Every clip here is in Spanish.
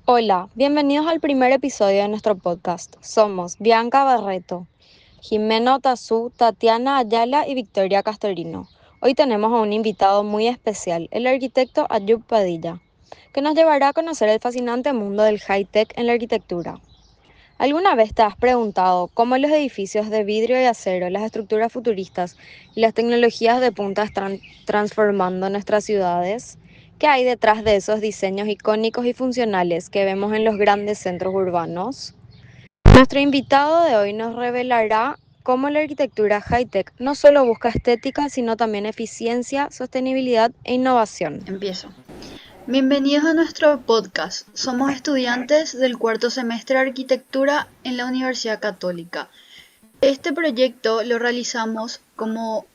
Hola, bienvenidos al primer episodio de nuestro podcast. Somos Bianca Barreto, Jimena Otazú, Tatiana Ayala y Victoria Castorino. Hoy tenemos a un invitado muy especial, el arquitecto Ayub Padilla, que nos llevará a conocer el fascinante mundo del high-tech en la arquitectura. ¿Alguna vez te has preguntado cómo los edificios de vidrio y acero, las estructuras futuristas y las tecnologías de punta están transformando nuestras ciudades? ¿Qué hay detrás de esos diseños icónicos y funcionales que vemos en los grandes centros urbanos? Nuestro invitado de hoy nos revelará cómo la arquitectura high-tech no solo busca estética, sino también eficiencia, sostenibilidad e innovación. Empiezo. Bienvenidos a nuestro podcast. Somos estudiantes del cuarto semestre de arquitectura en la Universidad Católica. Este proyecto lo realizamos como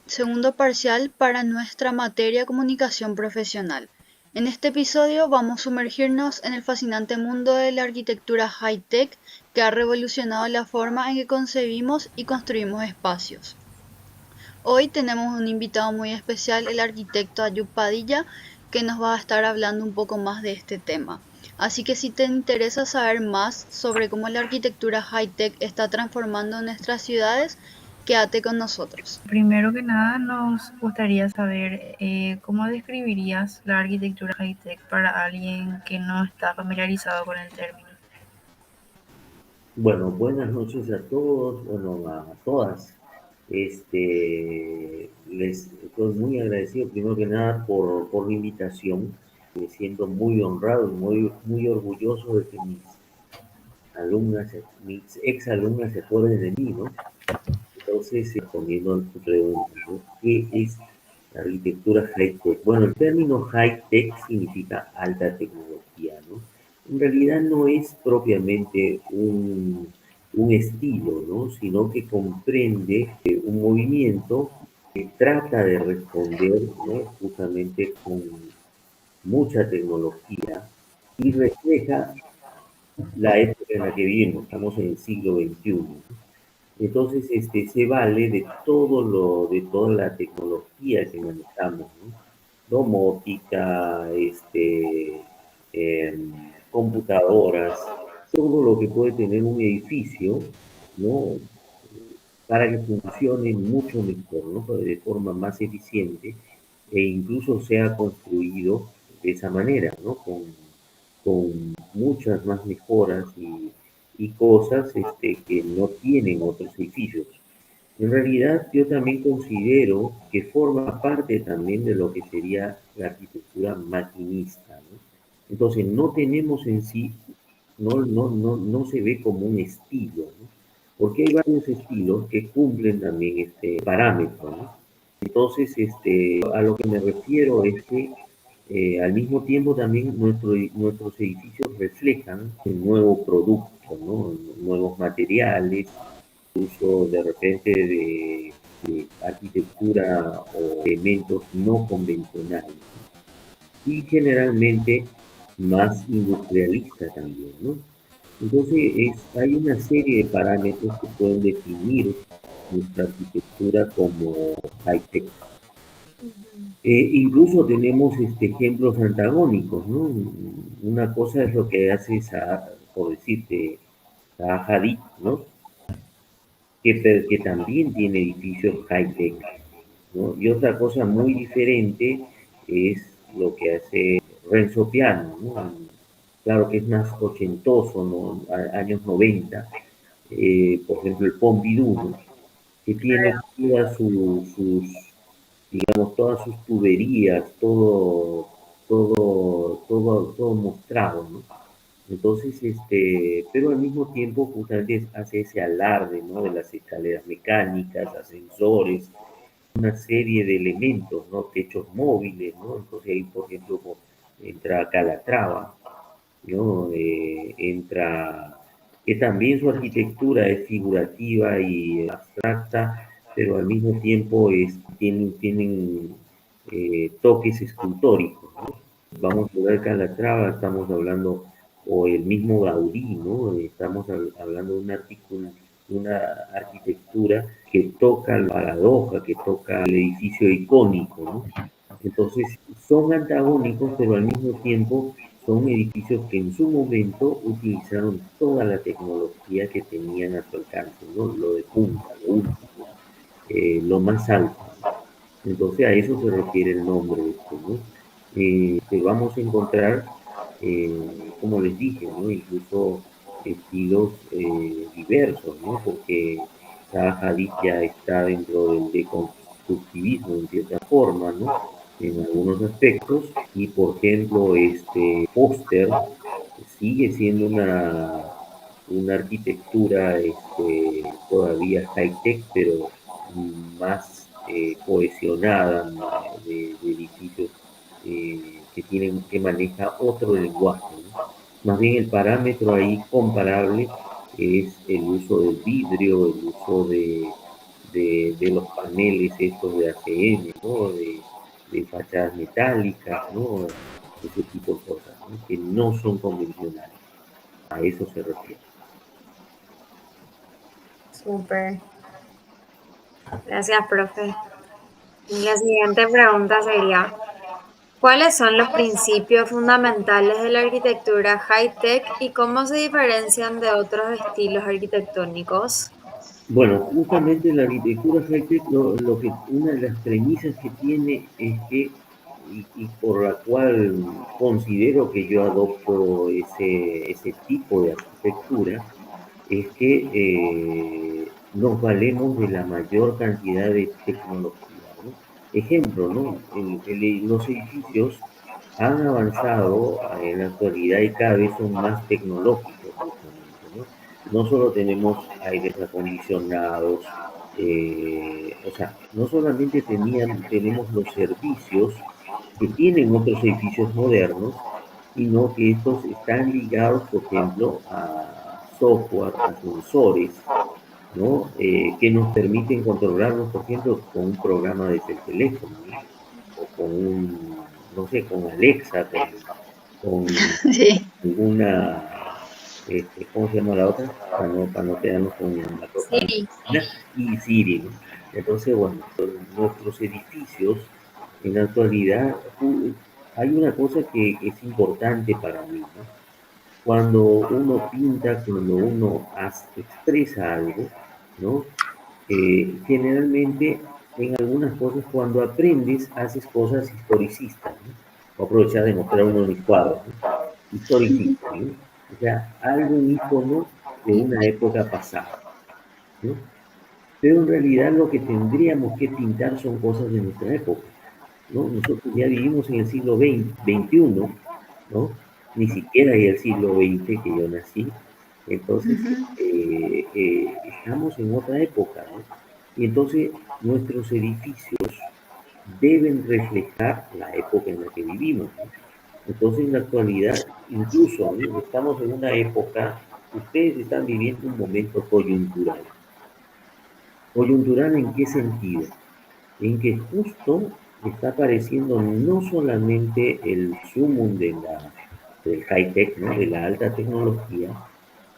segundo parcial para nuestra materia comunicación profesional. En este episodio vamos a sumergirnos en el fascinante mundo de la arquitectura high-tech que ha revolucionado la forma en que concebimos y construimos espacios. Hoy tenemos un invitado muy especial, el arquitecto Ayub Padilla, que nos va a estar hablando un poco más de este tema. Así que si te interesa saber más sobre cómo la arquitectura high-tech está transformando nuestras ciudades, quédate con nosotros. Primero que nada, nos gustaría saber cómo describirías la arquitectura high-tech para alguien que no está familiarizado con el término. Bueno, buenas noches a todos, bueno, a todas. Les estoy muy agradecido primero que nada por la invitación. Me siento muy honrado y muy orgulloso de que mis ex alumnas se acuerden de mí, ¿no? Entonces, respondiendo a tu pregunta, ¿no? ¿Qué es la arquitectura high-tech? Bueno, el término high-tech significa alta tecnología, ¿no? En realidad no es propiamente un estilo, ¿no? Sino que comprende un movimiento que trata de responder, ¿no? Justamente con mucha tecnología y refleja la época en la que vivimos. Estamos en el siglo XXI. Entonces, se vale de toda la tecnología que manejamos, ¿no? Domótica, computadoras, todo lo que puede tener un edificio, ¿no? Para que funcione mucho mejor, ¿no? De forma más eficiente e incluso sea construido de esa manera, ¿no? Con muchas más mejoras y cosas que no tienen otros edificios. En realidad, yo también considero que forma parte también de lo que sería la arquitectura maquinista, ¿no? Entonces, no tenemos en sí, no se ve como un estilo, ¿no? Porque hay varios estilos que cumplen también este parámetro, ¿no? Entonces, a lo que me refiero es que al mismo tiempo también nuestros edificios reflejan un nuevo producto, ¿no? Nuevos materiales, uso de repente de arquitectura o elementos no convencionales, ¿no? Y generalmente más industrialista también, ¿no? Entonces hay una serie de parámetros que pueden definir nuestra arquitectura como high-tech. Incluso tenemos ejemplos antagónicos, ¿no? Una cosa es lo que hace, por decirte, Zaha Hadid, ¿no? Que también tiene edificios high-tech, ¿no? Y otra cosa muy diferente es lo que hace Renzo Piano, ¿no? Claro que es más ochentoso, ¿no? Años 90. Por ejemplo, el Pompidou, ¿no? Que tiene digamos, todas sus tuberías, todo mostrado, ¿no? Entonces, pero al mismo tiempo justamente hace ese alarde, ¿no? De las escaleras mecánicas, ascensores, una serie de elementos, ¿no? Techos móviles, ¿no? Entonces ahí, por ejemplo, entra Calatrava, ¿no? Entra, que también su arquitectura es figurativa y abstracta, pero al mismo tiempo tienen toques escultóricos, ¿no? Vamos a ver Calatrava, estamos hablando, o el mismo Gaudí, ¿no? Estamos hablando de una arquitectura que toca la paradoja, que toca el edificio icónico, ¿no? Entonces, son antagónicos, pero al mismo tiempo son edificios que en su momento utilizaron toda la tecnología que tenían a su alcance, ¿no? Lo de punta, lo último, lo más alto. Entonces a eso se refiere el nombre de esto, ¿no? Que vamos a encontrar, como les dije, ¿no? Incluso estilos diversos, ¿no? Porque Zaha Hadid ya está dentro del deconstructivismo en cierta forma, ¿no? En algunos aspectos, y por ejemplo, este póster sigue siendo una arquitectura todavía high-tech, pero más cohesionada, de edificios que maneja otro lenguaje, ¿no? Más bien el parámetro ahí comparable es el uso del vidrio, el uso de los paneles estos de ACM, ¿no? De fachadas metálicas, ¿no? Ese tipo de cosas, ¿no? Que no son convencionales. A eso se refiere. Súper. Gracias, profe. Y la siguiente pregunta sería, ¿cuáles son los principios fundamentales de la arquitectura high-tech y cómo se diferencian de otros estilos arquitectónicos? Bueno, justamente la arquitectura high-tech, una de las premisas que tiene es que, y por la cual considero que yo adopto ese tipo de arquitectura, es que nos valemos de la mayor cantidad de tecnología, ¿no? Ejemplo, ¿no? Los edificios han avanzado en la actualidad y cada vez son más tecnológicos, justamente, ¿no? No solo tenemos aires acondicionados, o sea, no solamente tenemos los servicios que tienen otros edificios modernos, sino que estos están ligados, por ejemplo, a software, a sensores, ¿no? Que nos permiten controlarnos, por ejemplo, con un programa desde el teléfono, ¿no? O con no sé, con Alexa, con Sí, alguna, ¿cómo se llama la otra? Para no quedarnos con la propaganda. Sí. Y Siri, ¿no? Entonces, bueno, nuestros edificios en la actualidad, hay una cosa que es importante para mí, ¿no? Cuando uno pinta, cuando uno expresa algo, ¿no? Generalmente en algunas cosas, cuando aprendes, haces cosas historicistas, ¿no? Voy a aprovechar de mostrar uno de mis cuadros, ¿no? Historicista, ¿no? O sea, algún icono de una época pasada, ¿no? Pero en realidad lo que tendríamos que pintar son cosas de nuestra época, ¿no? Nosotros ya vivimos en el siglo XXI, ¿no? Ni siquiera en el siglo XX que yo nací. Entonces, ujú, estamos en otra época, ¿no? Y entonces nuestros edificios deben reflejar la época en la que vivimos, ¿no? Entonces, en la actualidad, incluso, ¿no? Estamos en una época, ustedes están viviendo un momento coyuntural. ¿Coyuntural en qué sentido? En que justo está apareciendo no solamente el sumum del high-tech, ¿no? De la alta tecnología,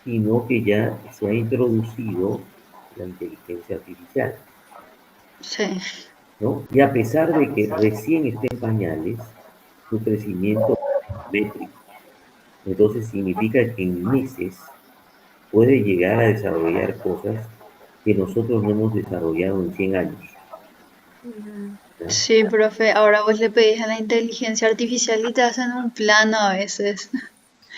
sino que ya se ha introducido la inteligencia artificial, sí, ¿no? Y a pesar de que recién esté en pañales, su crecimiento es métrico. Entonces significa que en meses puede llegar a desarrollar cosas que nosotros no hemos desarrollado en 100 años, ¿ya? sí, profe. Ahora vos le pedís a la inteligencia artificial y te hacen un plano a veces.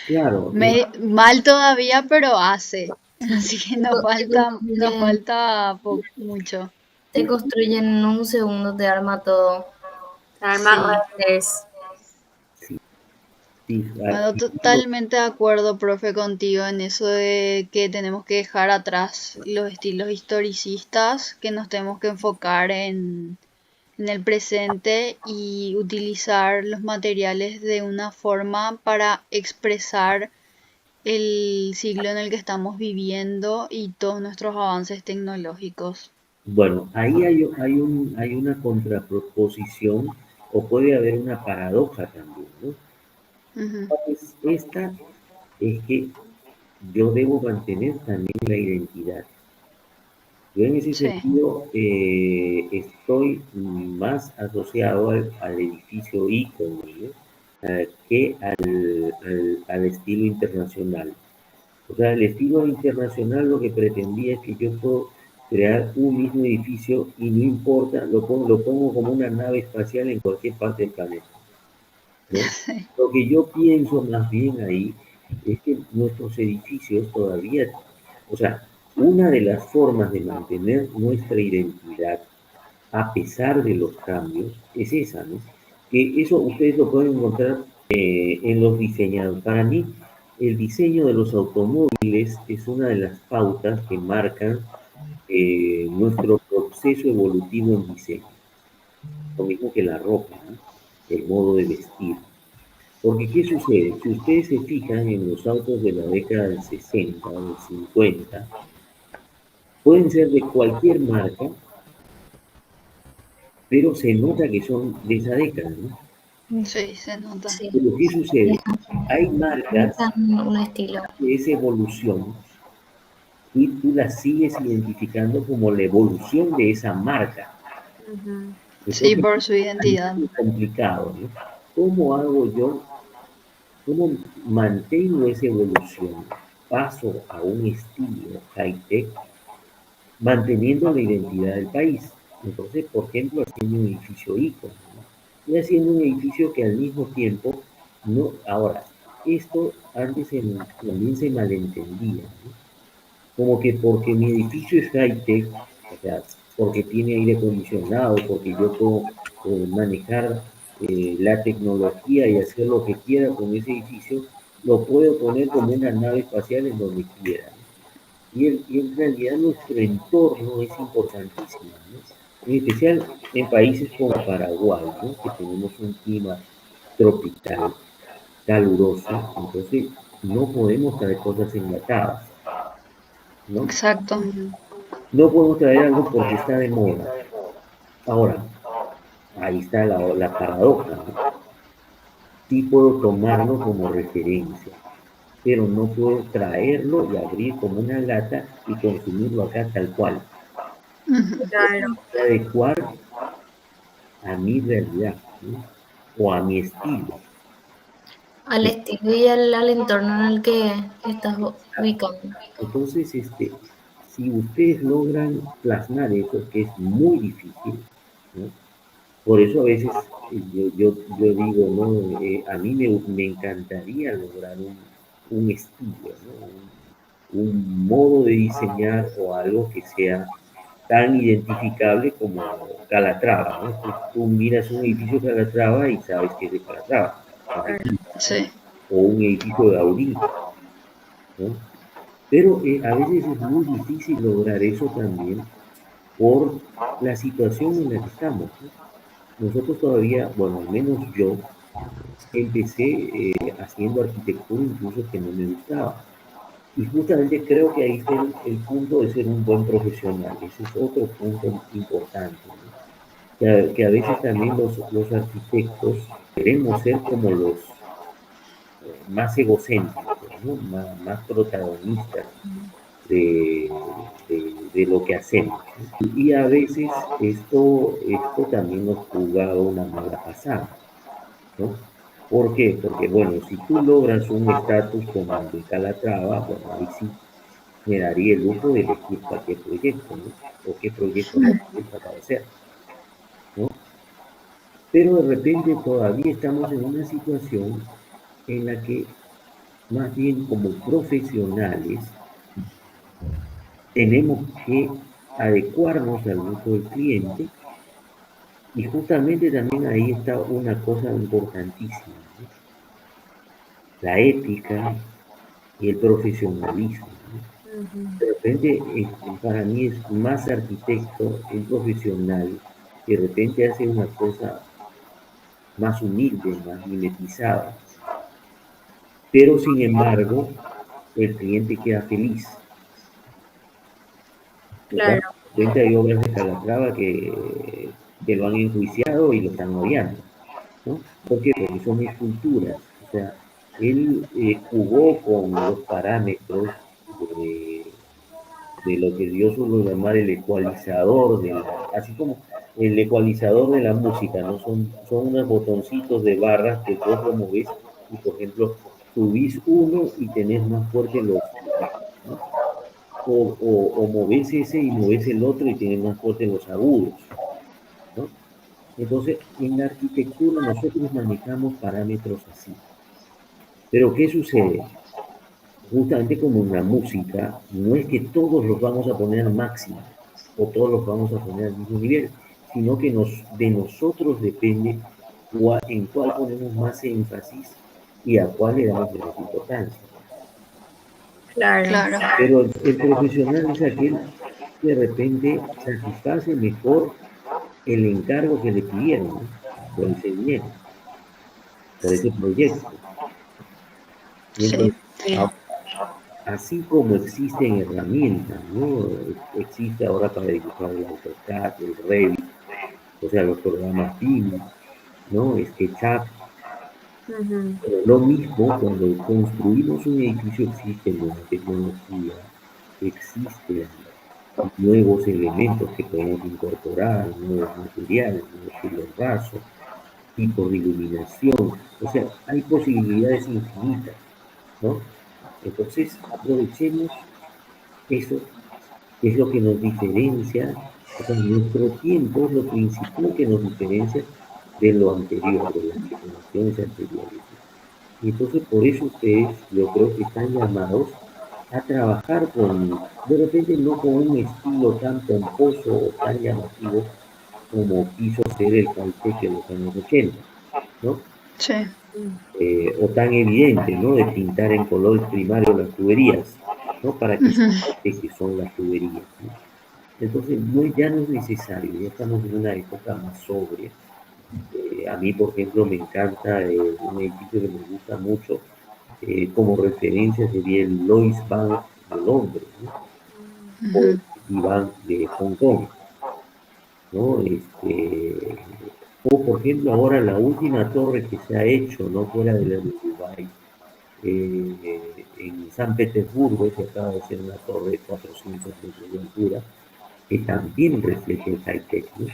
Claro, Mal todavía, pero hace. Así que Te nos construyen, falta mucho. te construyen en un segundo, te arma todo. Arma Sí. renders. sí, sí, Bueno, totalmente de acuerdo, profe, contigo en eso de que tenemos que dejar atrás los estilos historicistas, que nos tenemos que enfocar en el presente y utilizar los materiales de una forma para expresar el siglo en el que estamos viviendo y todos nuestros avances tecnológicos. bueno, ahí hay una contraproposición o puede haber una paradoja también, ¿no? Ujú, Pues esta es que yo debo mantener también la identidad. Yo en ese sí, sentido estoy más asociado al edificio ícono, ¿no? que al estilo internacional. O sea, el estilo internacional lo que pretendía es que yo puedo crear un mismo edificio y no importa, lo pongo como una nave espacial en cualquier parte del planeta, ¿no? Sí. Lo que yo pienso más bien ahí es que nuestros edificios todavía, o sea, una de las formas de mantener nuestra identidad a pesar de los cambios es esa, ¿no? Que eso ustedes lo pueden encontrar en los diseñados. Para mí, el diseño de los automóviles es una de las pautas que marcan nuestro proceso evolutivo en diseño. Lo mismo que la ropa, ¿no? El modo de vestir. Porque, ¿qué sucede? Si ustedes se fijan en los autos de la década del 60, del 50, pueden ser de cualquier marca, pero se nota que son de esa década, ¿no? Sí, se nota. Sí, Pero ¿qué sucede? Hay marcas necesitan un estilo. de esa evolución y tú las sigues identificando como la evolución de esa marca. Sí, Entonces, por su ahí identidad. es complicado, ¿no? ¿Cómo hago yo? ¿Cómo mantengo esa evolución? Paso a un estilo high-tech manteniendo la identidad del país. Entonces, por ejemplo, haciendo un edificio ícono, ¿no? Y haciendo un edificio que al mismo tiempo no. Ahora, esto antes también se malentendía, ¿no? Como que porque mi edificio es high-tech, o sea, porque tiene aire acondicionado, porque yo puedo manejar la tecnología y hacer lo que quiera con ese edificio, lo puedo poner como una nave espacial en donde quiera, ¿no? Y en realidad nuestro entorno es importantísimo, ¿no? En especial en países como Paraguay, ¿no? Que tenemos un clima tropical, caluroso, entonces no podemos traer cosas enlatadas, ¿no? Exacto. No podemos traer algo porque está de moda. Ahora, ahí está la paradoja, ¿no? Sí puedo tomarlo como referencia, pero no puedo traerlo y abrir como una lata y consumirlo acá tal cual. Ujú. Lo tengo que adecuar a mi realidad, ¿no? O a mi estilo. Al estilo y al entorno en el que estás ubicando. Entonces, si ustedes logran plasmar eso, que es muy difícil, ¿no? Por eso a veces yo digo, ¿no? A mí me encantaría lograr un estilo, ¿no? Un modo de diseñar o algo que sea tan identificable como Calatrava, ¿no? Tú miras un edificio Calatrava y sabes que es de Calatrava, Sí, o un edificio de Gaudí, ¿no? Pero a veces es muy difícil lograr eso también por la situación en la que estamos, ¿no? Nosotros todavía, bueno, al menos yo, empecé haciendo arquitectura incluso que no me gustaba. Y justamente creo que ahí está el punto de ser un buen profesional. Ese es otro punto importante, ¿no? Que a veces también los arquitectos queremos ser como los más egocéntricos, ¿no? Más protagonistas de lo que hacemos, ¿no? Y a veces esto también nos juega una mala pasada, ¿no? ¿Por qué? Porque, bueno, si tú logras un estatus como el de Calatrava, bueno, ahí sí me daría el lujo de elegir cualquier proyecto, ¿no? O qué proyecto me gusta para hacer, ¿no? Pero de repente todavía estamos en una situación en la que más bien como profesionales tenemos que adecuarnos al gusto del cliente y justamente también ahí está una cosa importantísima, ¿no? La ética y el profesionalismo, ¿no? De repente, para mí es más arquitecto un profesional que de repente hace una cosa más humilde, más mimetizada, pero sin embargo el cliente queda feliz, ¿verdad? Claro, De repente hay obras de Calatrava que lo han enjuiciado y lo están odiando, ¿no? ¿Por qué? Porque son esculturas, o sea, él jugó con los parámetros de, de lo que yo suelo llamar el ecualizador, así como el ecualizador de la música, ¿no? Son unos botoncitos de barras que vos lo movés y, por ejemplo, subís uno y tenés más fuerte los bajos, ¿no? O movés ese y movés el otro y tenés más fuerte los agudos, ¿no? Entonces, en la arquitectura nosotros manejamos parámetros así. Pero ¿qué sucede? Justamente como en la música, no es que todos los vamos a poner al máximo o todos los vamos a poner al mismo nivel, sino que de nosotros depende en cuál ponemos más énfasis y a cuál le damos menos importancia. Claro. Claro. Pero el profesional es aquel que de repente satisface mejor el encargo que le pidieron, ¿no? Por ese dinero, por ese proyecto. Y Sí. entonces, así como existen herramientas, ¿no? Existe ahora para dibujar el AutoCAD, el Revit, o sea, los programas BIM, ¿no? SketchUp. Ujú. Pero lo mismo cuando construimos un edificio existe nueva tecnología, existen nuevos elementos que podemos incorporar, nuevos materiales, nuevos cielos rasos, tipos de iluminación, o sea, hay posibilidades infinitas, ¿no? Entonces, aprovechemos eso, que es lo que nos diferencia, o sea, nuestro tiempo es lo principal que nos diferencia de lo anterior, de las generaciones anteriores. Y entonces, por eso ustedes, yo creo que están llamados a trabajar de repente no con un estilo tan pomposo o tan llamativo como quiso ser el Caltech en los años 80, ¿no? Sí. O tan evidente, ¿no? De pintar en color primario las tuberías, ¿no? Para que se Ujú. note que son las tuberías, ¿no? Entonces, ya no es necesario, ya estamos en una época más sobria. A mí, por ejemplo, me encanta un edificio que me gusta mucho, como referencia sería el Lois Bank de Londres, ¿no? O el Ujú. Citibank de Hong Kong, ¿no? O por ejemplo, ahora la última torre que se ha hecho, ¿no? Fuera de la de Dubái, en San Petersburgo se acaba de hacer una torre de 400 metros de altura, que también refleja el high-tech, ¿no?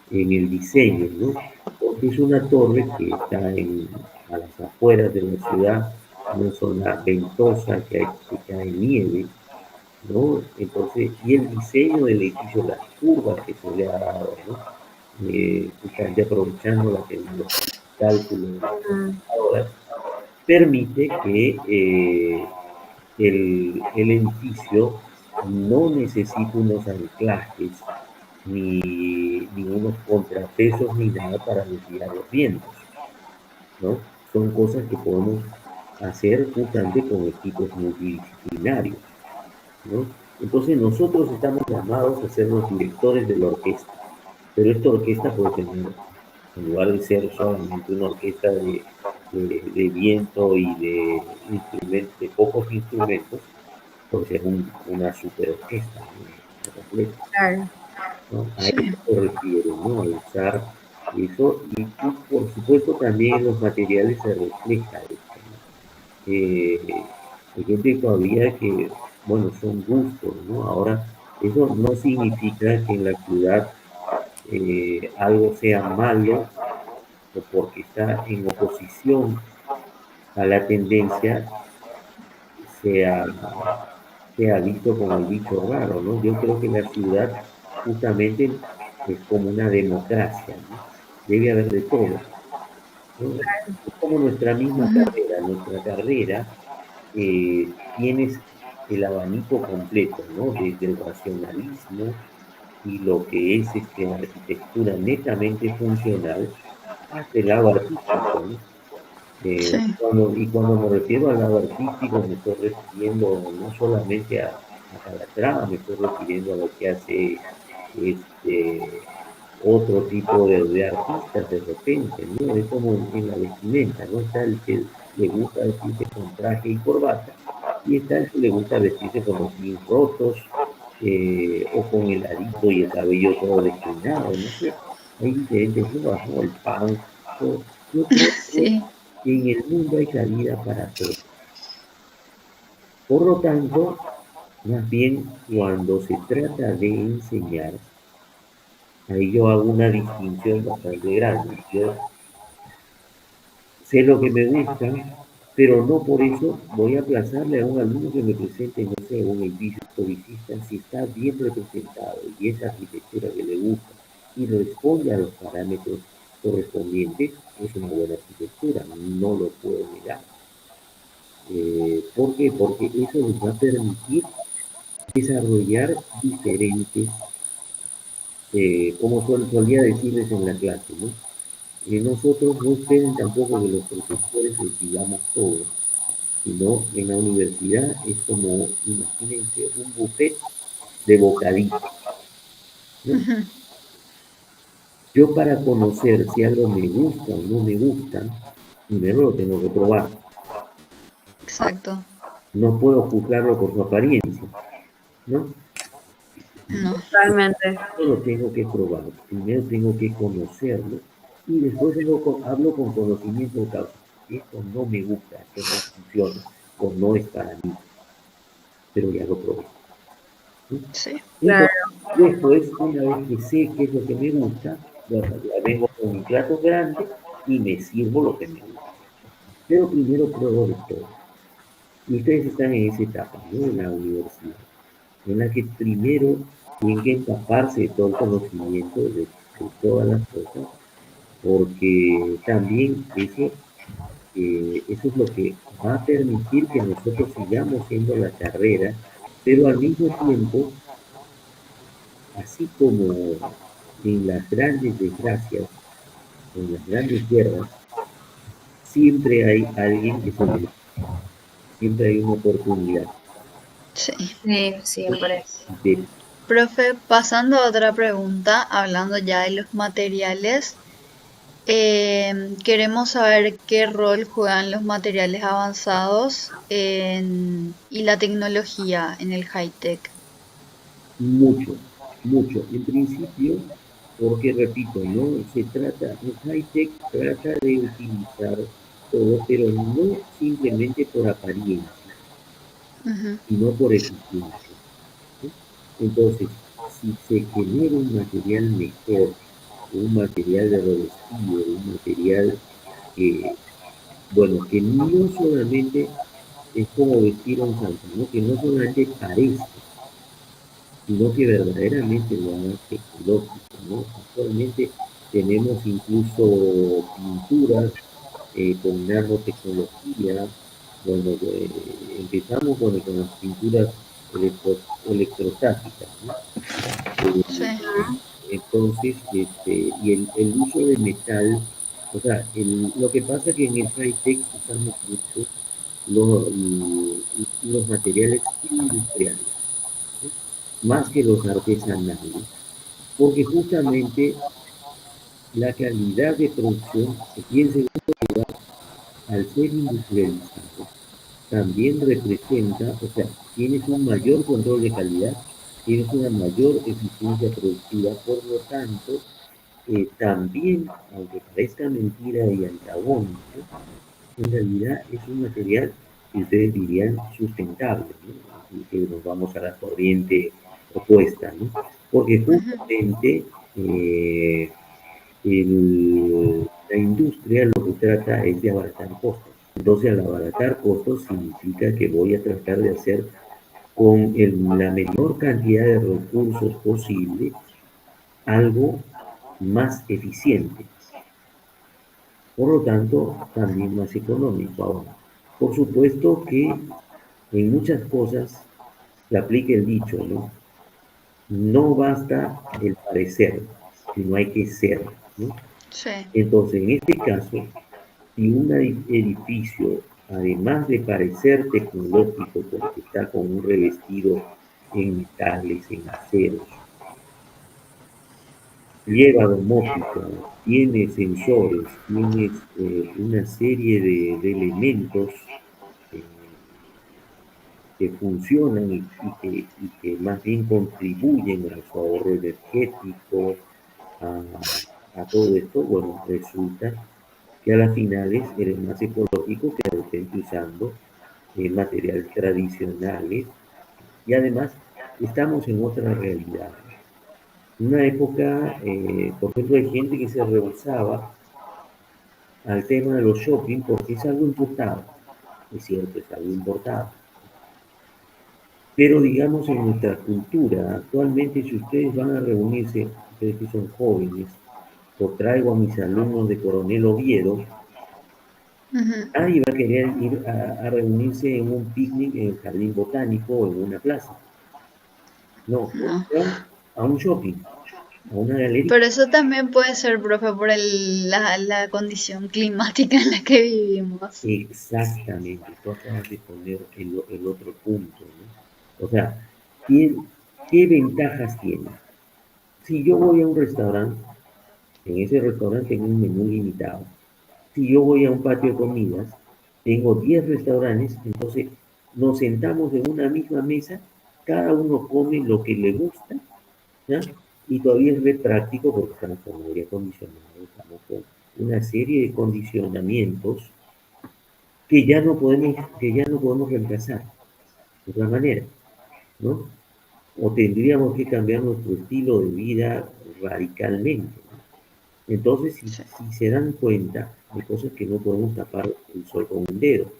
En el diseño, ¿no? Porque es una torre que está a las afueras de la ciudad, una zona ventosa que cae nieve, ¿no? Entonces, y el diseño del edificio, las curvas que se le ha dado, ¿no? Justamente aprovechando la tecnología de cálculo de las computadoras, permite que el edificio no necesite unos anclajes ni unos contrapesos ni nada para desviar los vientos, ¿no? Son cosas que podemos hacer justamente con equipos multidisciplinarios, ¿no? Entonces nosotros estamos llamados a ser los directores de la orquesta, pero esta orquesta puede tener, en lugar de ser solamente una orquesta de viento y de pocos instrumentos, puede ser una super orquesta, ¿no? Una completa, Claro. ¿no? A Sí. eso se refiere, ¿no? A usar eso y por supuesto también en los materiales se refleja esto, ¿no? Hay gente todavía que, bueno, son gustos, ¿no? Ahora, eso no significa que en la ciudad algo sea malo o porque está en oposición a la tendencia sea, sea visto como el bicho raro, ¿no? Yo creo que la ciudad justamente es como una democracia, ¿no? Debe haber de todo, ¿no? Es como nuestra misma Ujú. carrera. Nuestra carrera tienes el abanico completo, ¿no? Desde el racionalismo y lo que es la arquitectura netamente funcional hasta el lado artístico, ¿no? Sí. Y cuando me refiero al lado artístico, me estoy refiriendo no solamente a Calatrava, me estoy refiriendo a lo que hace este, otro tipo de artistas de repente, ¿no? Es como en la vestimenta, ¿no? Está el que le gusta vestirse con traje y corbata, y está el que le gusta vestirse con los jeans rotos, o con el arito y el cabello todo despeinado, no sé. Hay diferentes modas, ¿no? El punk, todo. Yo creo que Sí. en el mundo hay cabida para todo. Por lo tanto, más bien cuando se trata de enseñar, ahí yo hago una distinción bastante grande. Yo sé lo que me gusta, pero no por eso voy a aplazarle a un alumno que me presente, no sé, un edificio historicista, si está bien representado y esa arquitectura que le gusta y responde a los parámetros correspondientes, es una buena arquitectura, no lo puedo negar. ¿Por qué? Porque eso les va a permitir desarrollar diferentes, como solía decirles en la clase, ¿no? Nosotros no esperen tampoco que los profesores les digamos todo, sino en la universidad es como, imagínense, un buffet de bocaditos, ¿no? Ujú. Yo para conocer si algo me gusta o no me gusta, primero lo tengo que probar. Exacto. No puedo juzgarlo por su apariencia, ¿no? No. Totalmente. Yo lo tengo que probar. Primero tengo que conocerlo y después hablo con conocimiento de causa. Esto no me gusta, esto no funciona o no es para mí, pero ya lo probé. ¿Sí? Sí. Claro, Entonces, después, una vez que sé qué es lo que me gusta, bueno, ya vengo con mi plato grande y me sirvo lo que me gusta. Pero primero pruebo de todo. Y ustedes están en esa etapa, ¿no? En la universidad, en la que primero tienen que empaparse de todo el conocimiento de todas las cosas, porque también eso es lo que va a permitir que nosotros sigamos haciendo la carrera, pero al mismo tiempo, así como en las grandes desgracias, en las grandes guerras, siempre hay alguien que sobrevive, siempre hay una oportunidad Sí. sí, siempre. de Profe, pasando a otra pregunta, hablando ya de los materiales, queremos saber qué rol juegan los materiales avanzados y la tecnología en el high-tech. mucho, mucho. En principio, porque repito, no se trata, el high-tech trata de utilizar todo, pero no simplemente por apariencia, Ujú. sino por eficiencia. ¿Sí? Entonces, si se genera un material mejor, un material de revestido, un material que, bueno, que no solamente es como vestir a un santo, ¿no? Que no solamente parezca, sino que verdaderamente lo haga tecnológico, ¿no? Actualmente tenemos incluso pinturas con nanotecnología, bueno, empezamos bueno, con las pinturas electrostáticas, ¿no? Sí, Eh, entonces, y el uso de metal, o sea, lo que pasa es que en el high-tech usamos mucho los materiales industriales, ¿sí? Más que los artesanales, porque justamente la calidad de producción, y en segundo lugar, al ser industrializado, también representa, o sea, tienes un mayor control de calidad, tienes una mayor eficiencia productiva, por lo tanto, también, aunque parezca mentira y antagónico, en realidad es un material que ustedes dirían sustentable, ¿no? Y que nos vamos a la corriente opuesta, ¿no? Porque ujú, justamente la industria lo que trata es de abaratar costos. Entonces, al abaratar costos significa que voy a tratar de hacer con la menor cantidad de recursos posible algo más eficiente, por lo tanto, también más económico. Ahora, por supuesto que en muchas cosas se aplica el dicho, ¿no? No basta el parecer, sino hay que ser, ¿no? sí, Entonces, en este caso, si un edificio, además de parecer tecnológico, porque está con un revestido en metales, en aceros, lleva domótica, tiene sensores, tiene una serie de elementos eh, que funcionan y que más bien contribuyen a su ahorro energético, a, a todo esto, bueno, resulta que a las finales eres más ecológico que de repente usando materiales tradicionales y además estamos en otra realidad. En una época, por ejemplo, hay gente que se rehusaba al tema de los shopping porque es algo importado. Es cierto, es algo importado. Pero digamos en nuestra cultura, actualmente si ustedes van a reunirse, ustedes que son jóvenes, o traigo a mis alumnos de Coronel Oviedo, Ujú. nadie va a querer ir a reunirse en un picnic en el jardín botánico o en una plaza. No, todos No. van a un shopping, a una galería. Pero eso también puede ser, profe, por la condición climática en la que vivimos. Exactamente, tú acabas de poner el otro punto, ¿no? O sea, ¿qué, qué ventajas tiene? Si yo voy a un restaurante, en ese restaurante tengo un menú limitado. Si yo voy a un patio de comidas, tengo 10 restaurantes, entonces nos sentamos en una misma mesa, cada uno come lo que le gusta, ¿ya? Y todavía es re práctico porque estamos con aire acondicionado, estamos con una serie de condicionamientos que ya no podemos reemplazar de otra manera, ¿no? O tendríamos que cambiar nuestro estilo de vida radicalmente, ¿no? Entonces, Sí. si se dan cuenta, hay cosas que no podemos tapar el sol con un dedo,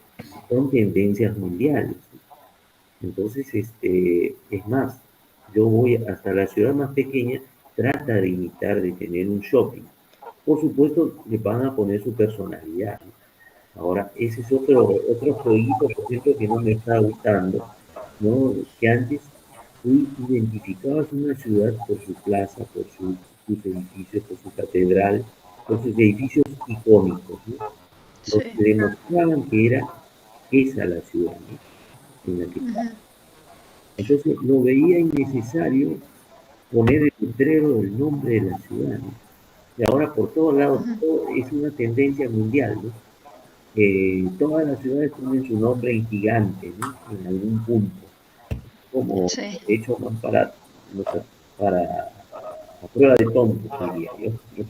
son tendencias mundiales. Entonces, es más, yo voy hasta la ciudad más pequeña, trata de imitar, de tener un shopping. Por supuesto, le van a poner su personalidad, ¿no? Ahora, ese es otro jueguito, por ejemplo, que no me está gustando, ¿no? Que antes tú identificabas una ciudad por su plaza, por sus edificios, por su catedral, por sus edificios icónicos, ¿no? Los Sí. que demostraban que era esa la ciudad, ¿no? En la que estaba. Ujú. Entonces, lo veía innecesario poner el letrero del nombre de la ciudad, ¿no? Y ahora por todos lados, Ujú. todo es una tendencia mundial, ¿no? Todas las ciudades tienen su nombre en gigante, ¿no? En algún punto, como Sí. de hecho van para, no sé, para a prueba de tontos, diría yo, ¿no?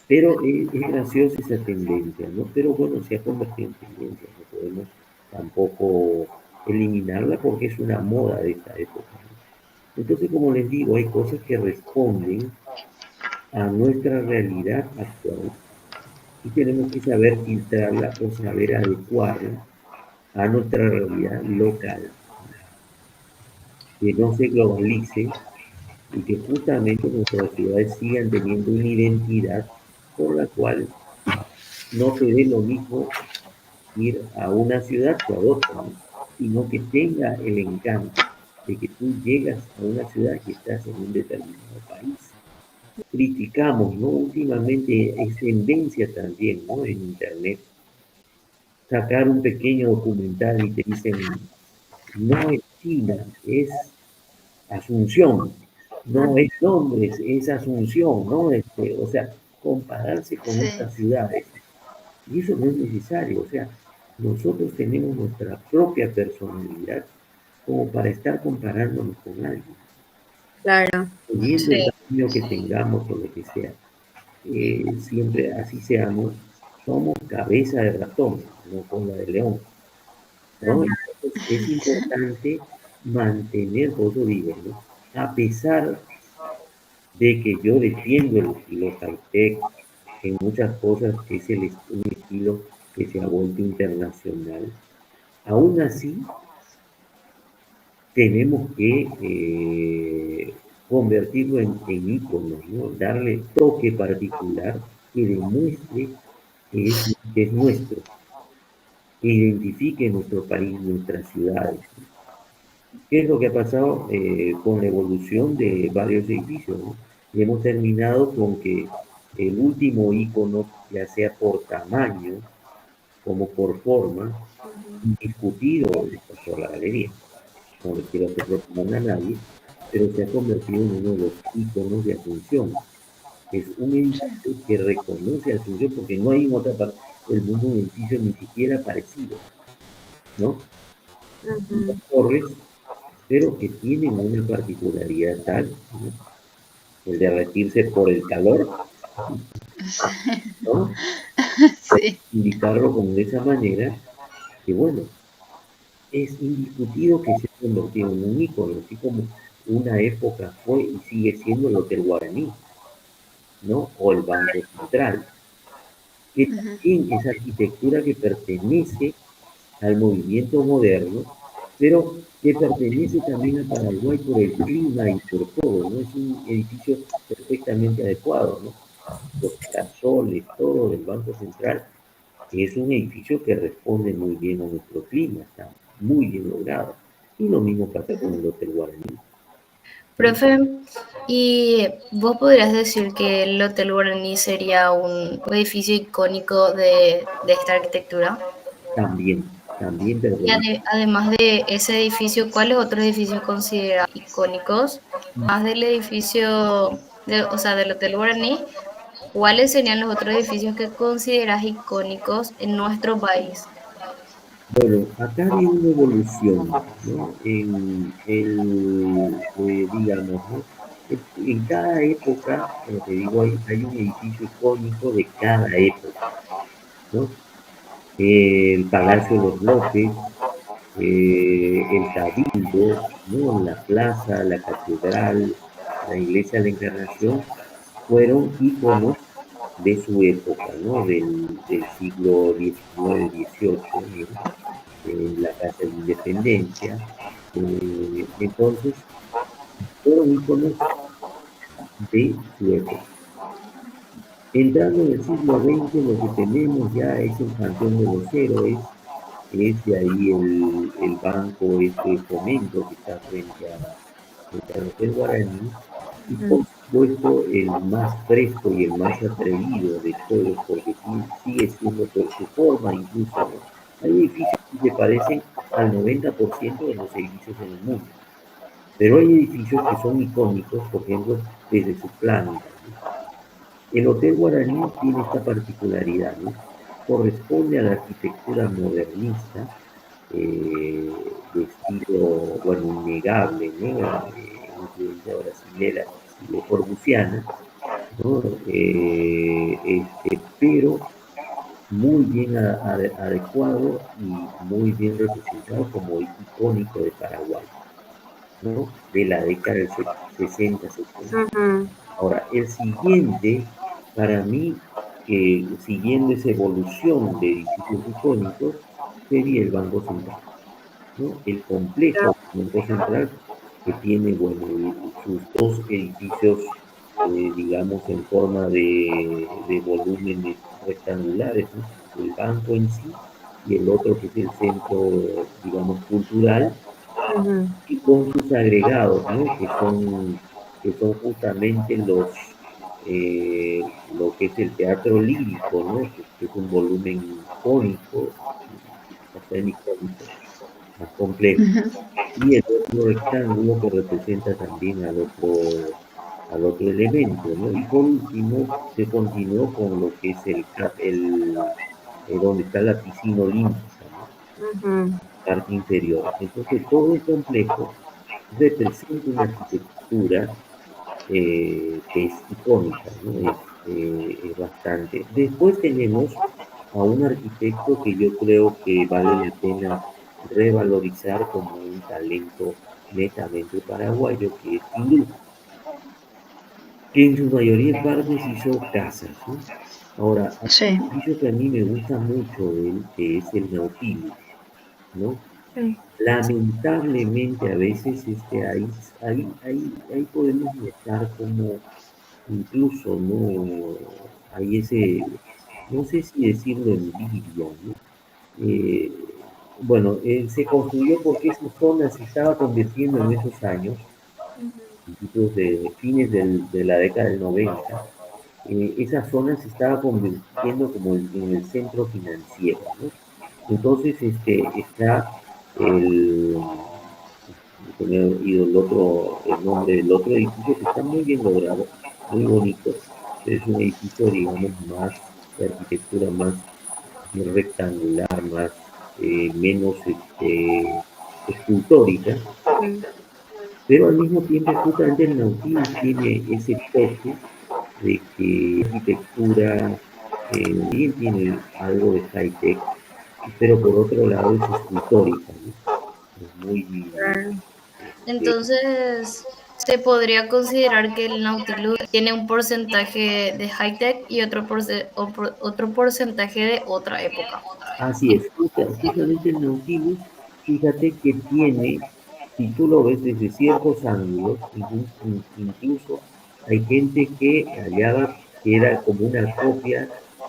Pero es graciosa esa tendencia, ¿no? Pero bueno, se ha convertido en tendencia, no podemos tampoco eliminarla porque es una moda de esta época, ¿no? Entonces, como les digo, hay cosas que responden a nuestra realidad actual y tenemos que saber filtrarla o saber adecuarla a nuestra realidad local, que no se globalice y que justamente nuestras ciudades sigan teniendo una identidad por la cual no te dé lo mismo ir a una ciudad que a otra, ¿no? Sino que tenga el encanto de que tú llegas a una ciudad que estás en un determinado país. Criticamos, ¿no? Últimamente es tendencia también, ¿no? En Internet, sacar un pequeño documental y te dicen, no es China, es Asunción, no es Londres, es Asunción, ¿no? O sea, compararse con Sí. otras ciudades. Y eso no es necesario, o sea, nosotros tenemos nuestra propia personalidad como para estar comparándonos con alguien, Claro. teniendo el Sí. tamaño que tengamos o lo que sea. Siempre así seamos, somos cabeza de ratón, no cola de león, ¿no? Entonces es importante mantener, por eso digo, ¿no? A pesar de que yo defiendo el estilo high-tech, en muchas cosas es un estilo que se ha vuelto internacional, aún así tenemos que convertirlo en íconos, ¿no? Darle toque particular que demuestre que es nuestro, que identifique nuestro país, nuestras ciudades. ¿Qué es lo que ha pasado con la evolución de varios edificios, ¿no? Y hemos terminado con que el último ícono, ya sea por tamaño como por forma, indiscutido por la galería. No le quiero hacer propaganda a nadie, pero se ha convertido en uno de los íconos de Asunción. Es un Sí. edificio que reconoce a Asunción porque no hay en otra parte del mundo un edificio ni siquiera parecido, ¿no? Ujú. Torres, pero que tienen una particularidad tal, ¿no? El derretirse por el calor, ¿no? Sí. Indicarlo como de esa manera, que bueno, es indiscutido que se ha convertido en un ícono, así como una época fue y sigue siendo el Hotel Guaraní, ¿no? O el Banco Central, que Ujú. también es arquitectura que pertenece al movimiento moderno, pero que pertenece también a Paraguay por el clima y por todo, ¿no? Es un edificio perfectamente adecuado, ¿no? Los girasoles, todo del Banco Central, es un edificio que responde muy bien a nuestro clima, está muy bien logrado. Y lo mismo pasa con el Hotel Guaraní, ¿no? Profe, ¿y vos podrías decir que el Hotel Guaraní sería un edificio icónico de esta arquitectura? También Y pertenece. además de ese edificio, ¿cuáles otros edificios consideras icónicos? Más del edificio, o sea, del Hotel Guaraní, ¿cuáles serían los otros edificios que consideras icónicos en nuestro país? Bueno, acá hay una evolución, ¿no? Digamos, ¿no? En cada época, como te digo, hay un edificio icónico de cada época, ¿no? El Palacio de los López, el Cabildo, ¿no? La plaza, la catedral, la iglesia de la Encarnación, fueron íconos de su época, ¿no? Del siglo XIX, XVIII, ¿no? La Casa de Independencia. Entonces, fueron íconos de su época. Entrando en el siglo XX, lo que tenemos ya es el Panteón de los Héroes, es de ahí el banco este Fomento que está frente al Hotel Guaraní, y por supuesto el más fresco y el más atrevido de todos, porque sigue siendo por su forma incluso, ¿no? Hay edificios que se parecen al 90% de los edificios en el mundo, pero hay edificios que son icónicos, por ejemplo, desde su planta, ¿no? El Hotel Guaraní tiene esta particularidad, ¿no? Corresponde a la arquitectura modernista, de estilo, bueno, innegable, ¿no? Influencia brasilera y le corbusiana, ¿no? Pero muy bien adecuado y muy bien representado como icónico de Paraguay, ¿no? De la década del 60-70. Ujú. Ahora, el siguiente, para mí, siguiendo esa evolución de edificios icónicos, sería el Banco Central, ¿no? El complejo del Banco Central, que tiene, bueno, sus dos edificios, digamos, en forma de volúmenes rectangulares, ¿no? El banco en sí y el otro que es el centro, digamos, cultural, Ujú. y con sus agregados, ¿no? Que son justamente lo que es el teatro lírico, ¿no? Que es un volumen cónico, icónico, más complejo, Ujú. y el otro rectángulo que representa también al otro elemento, ¿no? Y por último, se continuó con lo que es donde está la piscina olímpica, ¿no? Ujú. Parte inferior. Entonces, todo el complejo representa una arquitectura, que es icónica, ¿no? Es bastante. Después tenemos a un arquitecto que yo creo que vale la pena revalorizar como un talento netamente paraguayo, que es Tindú, que en su mayoría en partes hizo casas, ¿no? Ahora, hay Sí. un edificio que a mí me gusta mucho de él, que es el Nautilus, ¿no? Sí, Lamentablemente a veces ahí podemos notar como incluso no hay ese, no sé si decirlo envidia, ¿no? Bueno, se construyó porque esa zona se estaba convirtiendo en esos años, principios de fines de la década del 90, esa zona se estaba convirtiendo como en el centro financiero, ¿no? Entonces, está el, se me ha ido el nombre del otro edificio, que está muy bien logrado, muy bonito, pero es un edificio, digamos, más de arquitectura más rectangular, menos escultórica, pero al mismo tiempo justamente el Nautilus tiene ese toque de que arquitectura, bien tiene algo de high-tech, pero por otro lado es escultórica, ¿no? Es muy, Claro. Entonces, se podría considerar que el Nautilus tiene un porcentaje de high-tech y otro porcentaje de otra época. Así es, justamente el Nautilus, fíjate que tiene, si tú lo ves desde ciertos ángulos, incluso hay gente que hallaba que era como una copia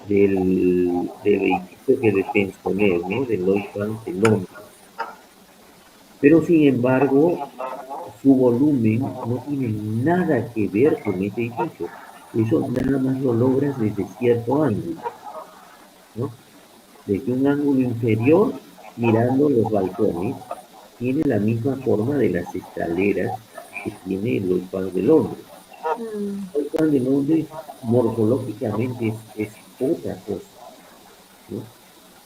del edificio que les mencioné, ¿no? Del Lloyd Bank de Londres. Pero sin embargo, su volumen no tiene nada que ver con este edificio. Eso nada más lo logras desde cierto ángulo, ¿no? Desde un ángulo inferior, mirando los balcones, tiene la misma forma de las escaleras que tiene el Lloyd Bank de Londres. El Lloyd Bank de Londres morfológicamente es otra cosa, ¿no?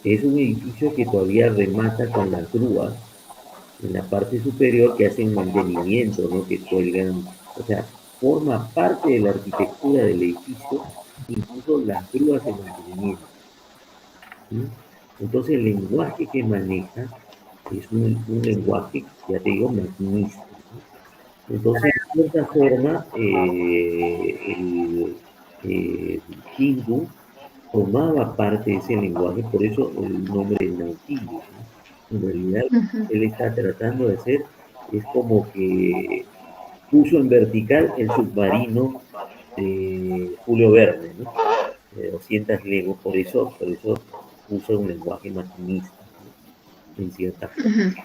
Es un edificio que todavía remata con las grúas en la parte superior que hacen mantenimiento, ¿no? Que cuelgan, o sea, forma parte de la arquitectura del edificio, incluso las grúas de mantenimiento, ¿sí? Entonces el lenguaje que maneja es un lenguaje, ya te digo, maquinista, ¿no? Entonces, de cierta forma, el Hindu tomaba parte de ese lenguaje, por eso el nombre de Nautilus, ¿no? En realidad, Ujú. él está tratando de hacer, es como que puso en vertical el submarino de Julio Verne, ¿no? De 200 legos, por eso usa un lenguaje maquinista, ¿no? En cierta forma, Ujú.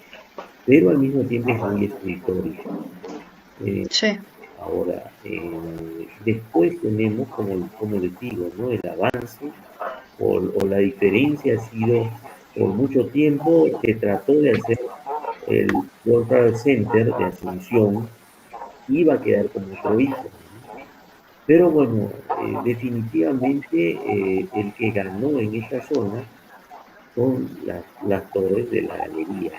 pero al mismo tiempo es muy escritórico. Eh, Sí. Ahora, después tenemos, como les digo, ¿no? El avance o la diferencia ha sido, por mucho tiempo se trató de hacer el World Trade Center de Asunción, iba a quedar como otro ícono, ¿no? Pero bueno, definitivamente el que ganó en esta zona son las torres de la galería,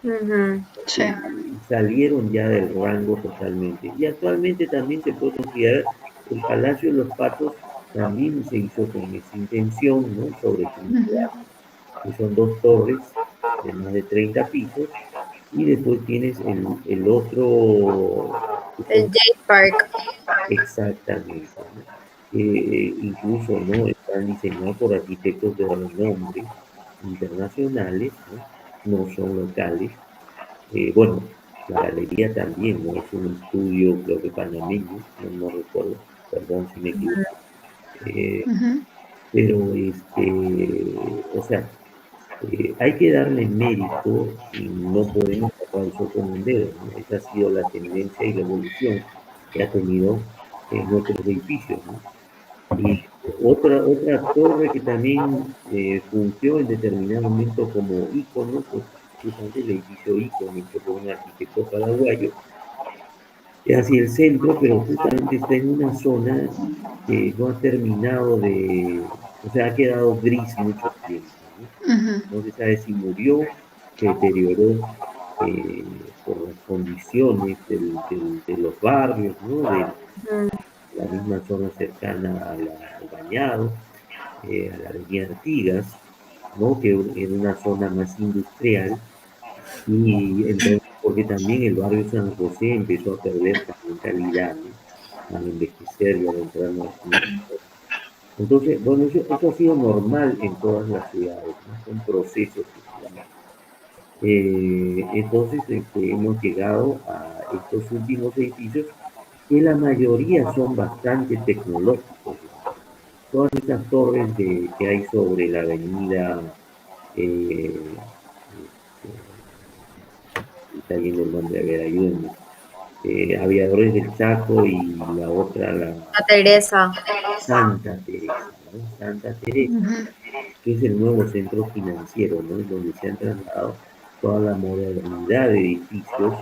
Ujú. Sí. y salieron ya del rango totalmente. Y actualmente también se puede considerar el Palacio de los Patos, también se hizo con esa intención, ¿no? Sobre Ujú. que son dos torres de más de 30 pisos, y después tienes el otro, que El son Jade Park. exactamente, ¿no? Incluso, ¿no? Están diseñados por arquitectos de renombre internacionales, ¿no? No son locales. Bueno, la galería también, ¿no? Es un estudio, creo que panameño, no recuerdo, perdón si me equivoco. Eh, Ujú. pero, o sea, hay que darle mérito y no podemos tapar el sol con un dedo, ¿no? Esa ha sido la tendencia y la evolución que ha tenido nuestros edificios, ¿no? Y otra torre que también fungió en determinado momento como ícono, pues justamente el edificio icónico por un arquitecto paraguayo, que hacia el centro, pero justamente está en una zona que no ha terminado o sea, ha quedado gris mucho tiempo, ¿no? Ujú. No se sabe si murió, se deterioró por las condiciones de los barrios, ¿no? De la misma zona cercana al Bañado, a la avenida Artigas, ¿no? Que en una zona más industrial, y entonces, porque también el barrio San José empezó a perder también calidad, ¿no? Al envejecer y al entrar más. Entonces, bueno, eso ha sido normal en todas las ciudades, ¿no? Son procesos que se dan. Entonces, hemos llegado a estos últimos edificios que la mayoría son bastante tecnológicos, ¿no? Todas estas torres que hay sobre la avenida, eh, está yendo el nombre, a ver, ayúdenme, Aviadores del Chaco y la otra, la La Teresa. Santa Teresa, ¿no? Santa Teresa, Ujú. que es el nuevo centro financiero, ¿no? En donde se han trasladado toda la modernidad de edificios,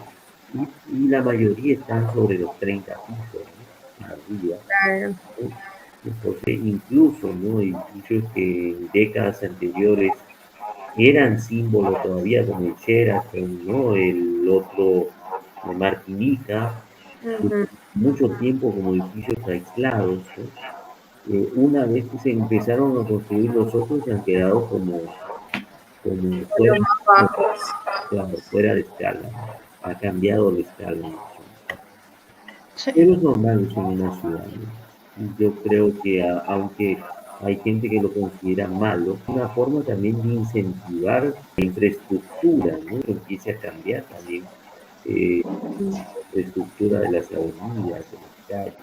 y la mayoría están sobre los 30 pisos, ¿no? Arriba, Claro. ¿no? Entonces, incluso, ¿no? Edificios que en décadas anteriores eran símbolo todavía, como el Sheraton, ¿no? El otro de Martinica, Ujú. mucho tiempo como edificios aislados, ¿no? Una vez que se empezaron a construir los otros, se han quedado como Los fuera, más bajos. claro, fuera de escala, ¿no? Ha cambiado la escala mucho. Sí, Pero es normal eso en una ciudad, ¿no? Y yo creo que aunque hay gente que lo considera malo, es una forma también de incentivar la infraestructura, ¿no? Que empiece a cambiar también la infraestructura de las avenidas, de las calles,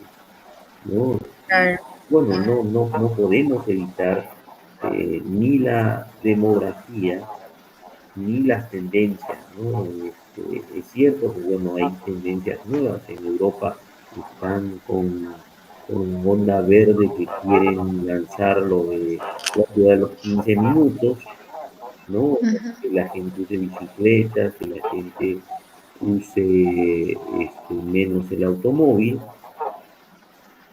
¿no? Y, claro. bueno, no podemos evitar ni la demografía ni las tendencias, ¿no? Es cierto que, bueno, hay tendencias nuevas. En Europa están con onda verde que quieren lanzar lo de la ciudad de los 15 minutos, ¿no? Ujú. Que la gente use bicicletas, que la gente use menos el automóvil,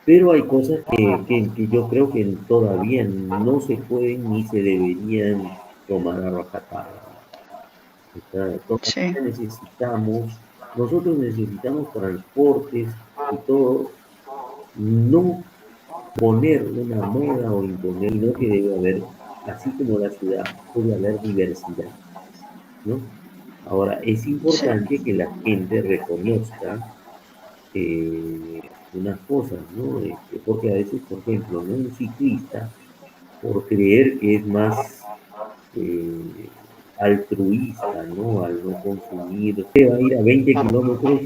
pero hay cosas que yo creo que todavía no se pueden ni se deberían tomar a rajatabla, ¿no? O sea, Sí, todavía nosotros necesitamos transportes y todo, no poner una moda o imponer, sino que debe haber, así como la ciudad, debe haber diversidad, ¿no? Ahora, es sí, importante que la gente reconozca unas cosas, ¿no? Porque a veces, por ejemplo, ¿no? Un ciclista, por creer que es más eh, altruista, ¿no? Al no consumir, que va a ir a 20 kilómetros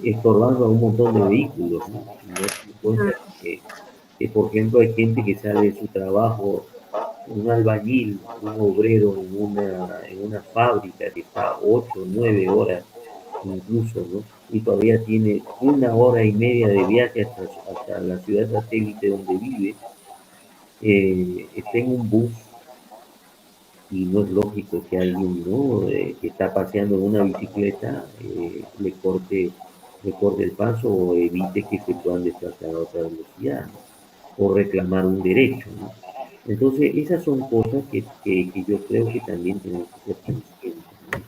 estorbando a un montón de vehículos, ¿no? Y no se da cuenta que, por ejemplo, hay gente que sale de su trabajo, un albañil, un obrero en una fábrica que está 8 o 9 horas incluso, ¿no? Y todavía tiene 1 hora y media de viaje hasta la ciudad satélite donde vive, está en un bus y no es lógico que alguien, ¿no? Que está paseando en una bicicleta le corte el paso o evite que se puedan desplazar a otra velocidad, ¿no? O reclamar un derecho, ¿no? Entonces, esas son cosas que yo creo que también tenemos que ser conscientes, ¿no?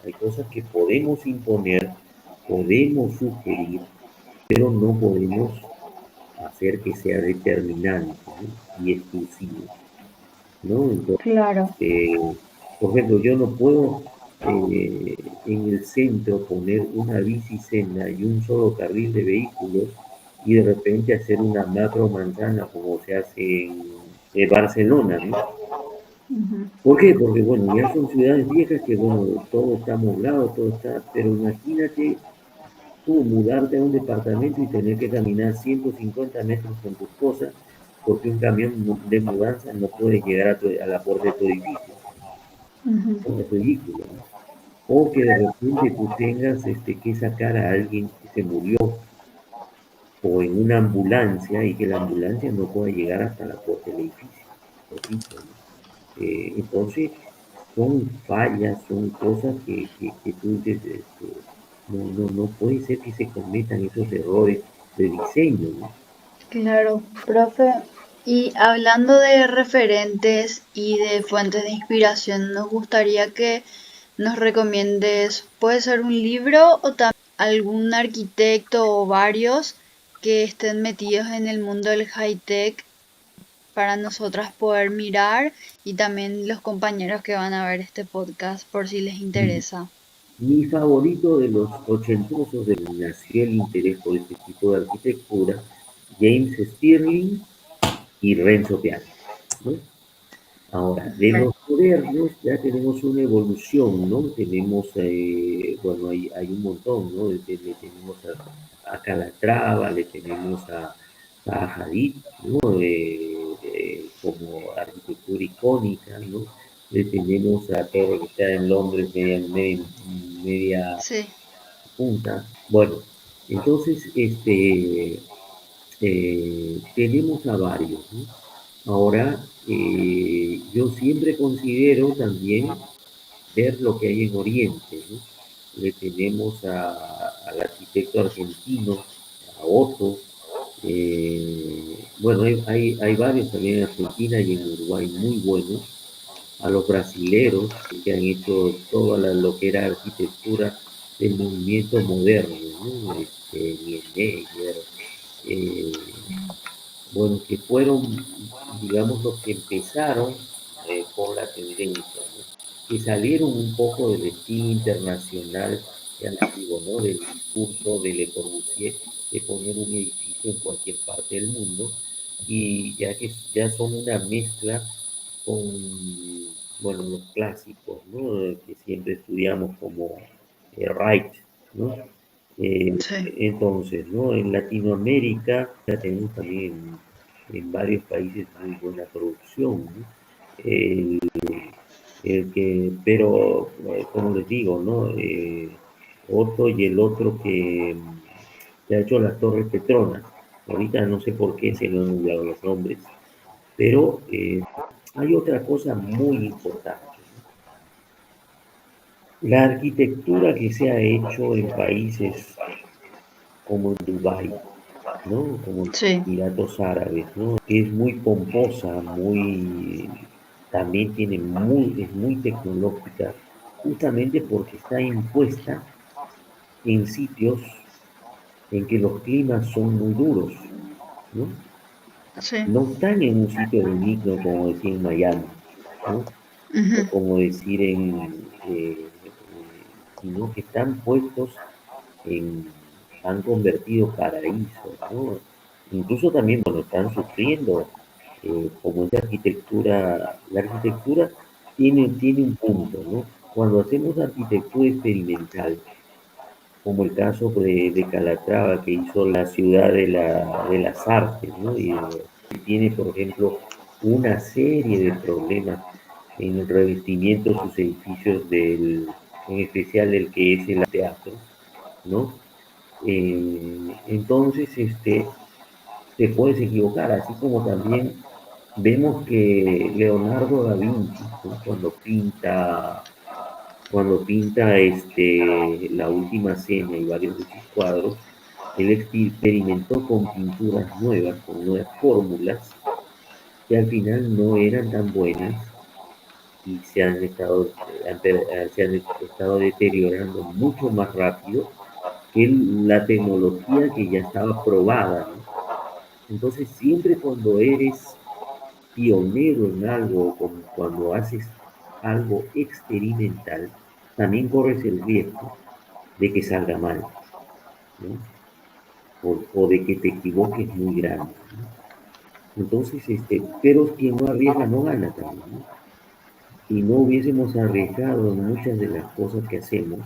Hay cosas que podemos imponer, podemos sugerir, pero no podemos hacer que sea determinante, ¿no? Y exclusivo, ¿no? Entonces, claro. por ejemplo, yo no puedo en el centro poner una bicisenda y un solo carril de vehículos y de repente hacer una macro manzana como se hace en Barcelona, ¿no? Ujú. ¿Por qué? Porque, bueno, ya son ciudades viejas que, bueno, todo está amoblado, todo está, pero imagínate tú mudarte a un departamento y tener que caminar 150 metros con tus cosas porque un camión de mudanza no puede llegar a la puerta de tu edificio. Ujú. Es ridículo, ¿no? O que de repente tú tengas que sacar a alguien que se murió o en una ambulancia y que la ambulancia no pueda llegar hasta la puerta del edificio, por ejemplo, ¿no? Entonces, son fallas, son cosas que tú dices, no puede ser que se cometan esos errores de diseño, ¿no? Claro, profe. Y hablando de referentes y de fuentes de inspiración, nos gustaría que nos recomiendes, puede ser un libro o también algún arquitecto o varios que estén metidos en el mundo del high tech para nosotras poder mirar y también los compañeros que van a ver este podcast por si les interesa. Mi favorito de los ochentosos de que nació el interés por este tipo de arquitectura, James Stirling y Renzo Piano, ¿no? Ahora, de los modernos ya tenemos una evolución, ¿no? Tenemos, bueno, hay un montón, ¿no? Le tenemos a Calatrava, le tenemos a Hadid, ¿no? Como arquitectura icónica, ¿no? Le tenemos a todo lo que está en Londres, media Sí, punta. Bueno, entonces, tenemos a varios, ¿no? Ahora, yo siempre considero también ver lo que hay en Oriente, ¿no? Le tenemos al arquitecto argentino, a Otto. Bueno, hay varios también en Argentina y en Uruguay muy buenos. A los brasileros que han hecho toda lo que era arquitectura del movimiento moderno, ¿no? Niemeyer, bueno, que fueron, digamos, los que empezaron. por la tendencia, ¿no? Que salieron un poco del estilo internacional, ya les digo, ¿no? Del discurso de Le Corbusier de poner un edificio en cualquier parte del mundo, y ya que ya son una mezcla con, bueno, los clásicos, ¿no? Que siempre estudiamos como Wright, ¿no? Sí, Entonces, ¿no? En Latinoamérica ya tenemos también en varios países muy buena producción, ¿no? El, pero como les digo, ¿no? Otro y el otro que ha hecho las Torres Petronas. Ahorita no sé por qué se me han olvidado los nombres, pero hay otra cosa muy importante, ¿no? La arquitectura que se ha hecho en países como en Dubái, ¿no? Como en sí, Emiratos Árabes, ¿no? Es muy pomposa, también es muy tecnológica, justamente porque está impuesta en sitios en que los climas son muy duros, ¿no? sí. No están en un sitio benigno, como decir en Miami, ¿no? O Ujú. como decir sino que están puestos han convertido paraísos, ¿no? Incluso también, bueno, están sufriendo, como es la arquitectura tiene un punto, ¿no? Cuando hacemos arquitectura experimental, como el caso de Calatrava, que hizo la ciudad de las artes, ¿no? Y tiene, por ejemplo, una serie de problemas en el revestimiento de sus edificios, en especial el que es el teatro, ¿no? Entonces, te puedes equivocar, así como también vemos que Leonardo da Vinci, ¿no? Cuando pinta la última cena y varios de sus cuadros, él experimentó con pinturas nuevas, con nuevas fórmulas, que al final no eran tan buenas y se han estado deteriorando mucho más rápido que la tecnología que ya estaba probada, ¿no? Entonces, siempre cuando eres pionero en algo, como cuando haces algo experimental, también corres el riesgo de que salga mal, ¿no? O de que te equivoques muy grande, ¿no? Entonces, pero quien no arriesga no gana también, ¿no? Si no hubiésemos arriesgado en muchas de las cosas que hacemos,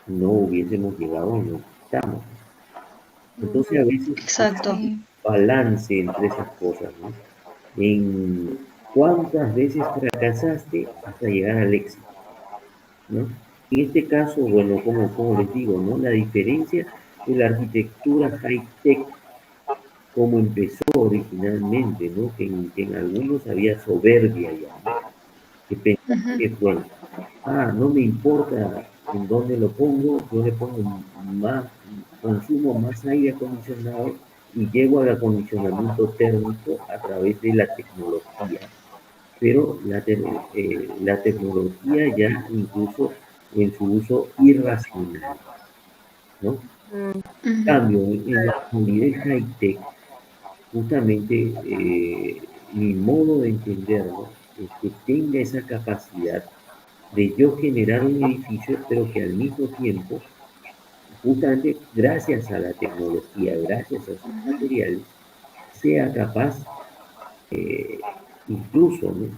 no hubiésemos llegado a donde estamos. Entonces, a veces es Exacto. un Sí. balance entre esas cosas, ¿no? En cuántas veces fracasaste hasta llegar al éxito, ¿no? En este caso, bueno, como les digo, ¿no? La diferencia de la arquitectura high-tech, como empezó originalmente, ¿no? Que en algunos había soberbia ya, ¿no? Que pensaban Ujú. que, bueno, no me importa en dónde lo pongo, yo le pongo más, consumo más aire acondicionado y llego al acondicionamiento térmico a través de la tecnología, pero la tecnología ya incluso en su uso irracional, ¿no? Mm, En Ujú. cambio, en la comunidad high-tech, justamente mi modo de entenderlo es que tenga esa capacidad de yo generar un edificio, pero que al mismo tiempo, justamente gracias a la tecnología, gracias a sus materiales, sea capaz incluso, ¿no?